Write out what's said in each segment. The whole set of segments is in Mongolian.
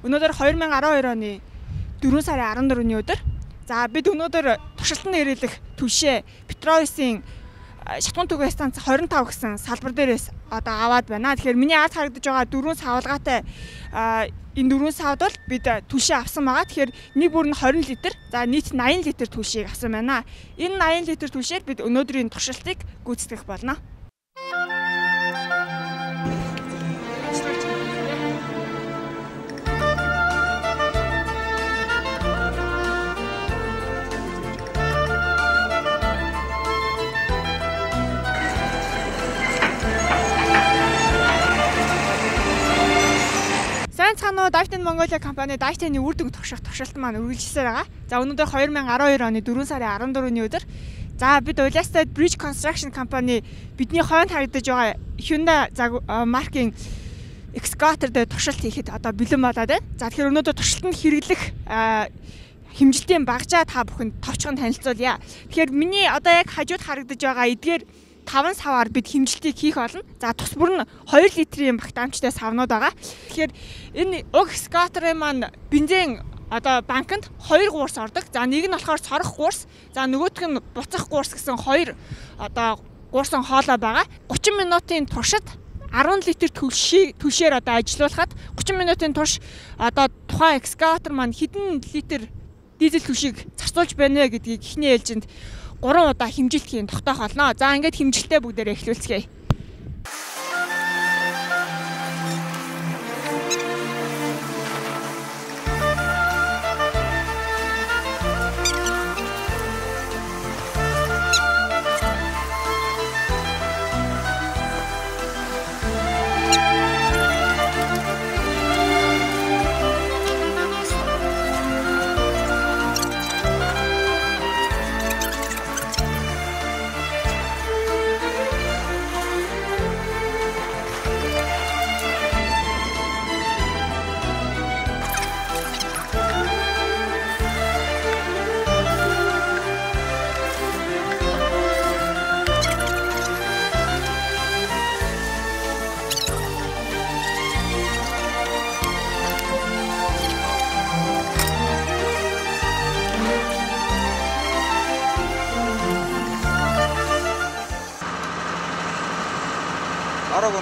Өнөөдөр 2012 оны 4 сарын 14-ний өдөр. За бид өнөөдөр туршилтанд ирэлэх түвшээ Петровисын шатгуун түгээх станц 25 гэсэн салбар дээрээс одоо аваад байна. Тэгэхээр миний ард харагдаж байгаа 4 савлгаатай энэ 4 савд бол бид түвшээ авсан байгаа. Тэгэхээр нэг бүр нь 20 литр, за нийт 80 литр түвшийг авсан байна. Энэ 80 литр түвшээр бид өнөөдрийн туршилтыг гүйцэтгэх болно. Цаануу Dive Mongolia компани Dive-ийн үр дүн турших туршилт маань үргэлжилсээр байгаа. За өнөөдөр 2012 оны 4 сарын 14-ний өдөр. За бид Uliasted Bridge Construction компани бидний хойно харагдаж байгаа Hyundai маркийн excavator дээр туршилт хийхэд одоо бэлэн болоод байна. За тэгэхээр өнөөдөр туршилтанд хэрэглэх хэмжилтийн багжаа та бүхэнд товчхон танилцуулъя. Тэгэхээр миний одоо яг хажууд харагдаж байгаа эдгээр 5 саваар бид хэмжилтийг хийх болно. За тус бүр нь 2 литрийн багтаамжтай савнууд байгаа. Тэгэхээр энэ уг excavator-ын маань бензин одоо банкнд 2 гуурс ордог. За нэг нь болохоор сорох гуурс, за нөгөөх нь буцах гуурс гэсэн 2 одоо гуурсан хоолой байгаа. 30 минутын туршид 10 литр түлшээр одоо ажилуулхад 30 минутын турш одоо тухайн excavator маань хэдэн литр дизель түлшийг зарцуулж байна вэ гэдгийг эхний ээлжинд 3 удаа хэмжилт хийн тогтоох болно. За ингээд хэмжилтээ бүгдээрээ эхлүүлцгээе.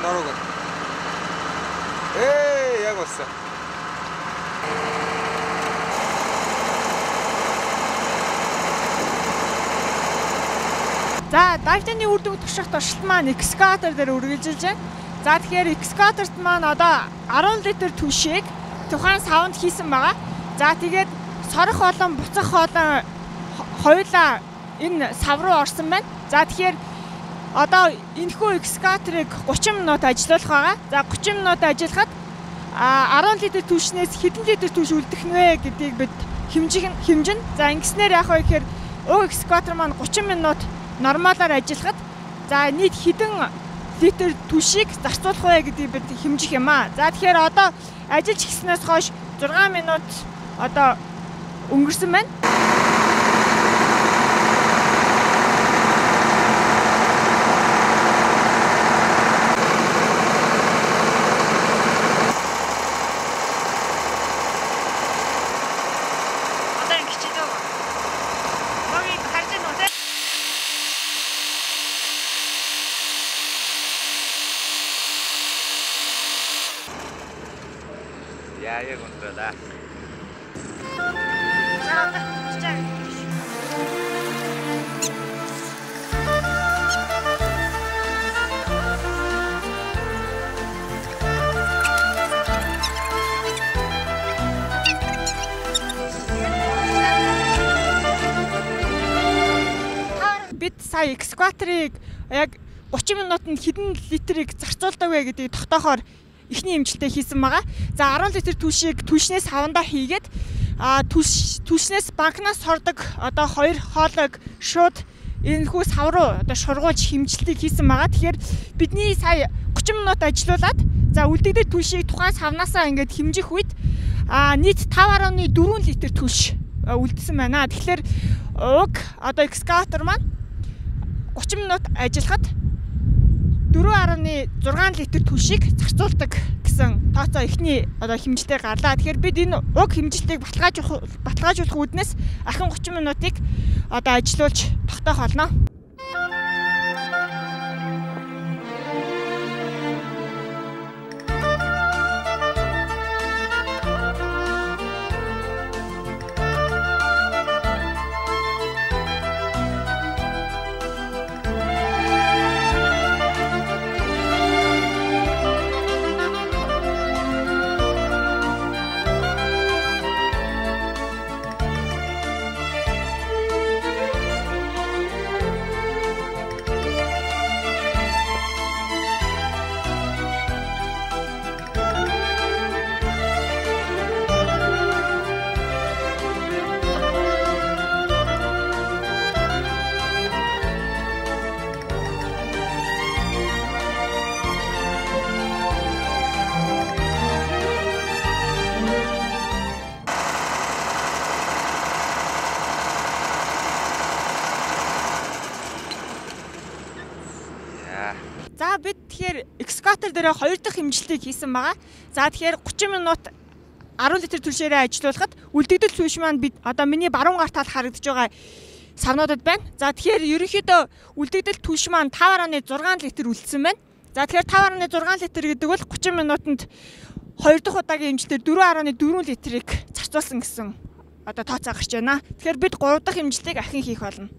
Нарогон. Яг болсон. За Dive-ийн үр дүн турших туршилт маань excavator дээр үргэлжилж байна. За тэгэхээр excavator-т маань одоо 10 литр түвшийг тухайн савнд хийсэн байгаа. За тэгээд сорох болон буцах болон хоёулаа энэ сав руу орсон байна. За тэгэхээр одоо энэхүү excavator-ыг 30 минут ажиллуулах байгаа. За 30 минут ажиллахад 10 литр түвшнээс хэдэн литр түвш үлдэх нь вэ гэдгийг бид хэмжин. За ингэснээр яах вэ гэхээр уг excavator маань 30 минут нормалаар ажиллахад за нийт хэдэн литр түвшийг зарцуулах вэ гэдгийг бид хэмжих юм аа. За тэгэхээр одоо ажиллаж эхэлснээс хойш 6 минут одоо өнгөрсөн байна. Яг унтраа. Бид сая excavator-ыг яг 30 минутанд хэдэн литрийг зарцуулдаг вэ гэдгийг тогтоохоор эхний хэмжилтээ хийсэн байгаа. За 10 литр түлшийг түлшнээс хавандаа хийгээд түлшнээс банкнаас сордог одоо 2 хоолойг шууд энэхүү сав руу одоо шургуулж хэмжилтийг хийсэн байгаа. Тэгэхээр бидний сая 30 минут ажиллуулад за үлдэгдэх түлшийг тухайн савнаасаа ингээд хэмжих үед нийт 5.4 литр түлш үлдсэн байна. Тэгэхээр уг одоо excavator маань 30 минут ажиллахад 4.6 литр түлшийг зарцуулдаг гэсэн тооцоо эхний хэмжлэлээр гарлаа. Тэгэхээр бид энэ уг хэмжлэлийг баталгаажуулах үүднээс ахин 30 минутыг ажиллуулж тогтоох болно. За бид тэгэхээр экскаватор дээр 2 дахь хэмжлэлийг хийсэн байгаа. За тэгэхээр 30 минут 10 литр түлшээрээ ажиллуулахад үлдэгдэл түлш маань бид миний баруун гар талд харагдаж байгаа савнуудад байна. За тэгэхээр ерөнхийдөө үлдэгдэл түлш маань 5.6 литр үлдсэн байна. За тэгэхээр 5.6 литр гэдэг бол 30 минутанд 2 дахь удаагийн хэмжлэлээр 4.4 литрийг зарцуулсан гэсэн тооцоо гарч байна. Тэгэхээр бид 3 дахь хэмжлэлийг ахин хийх болно.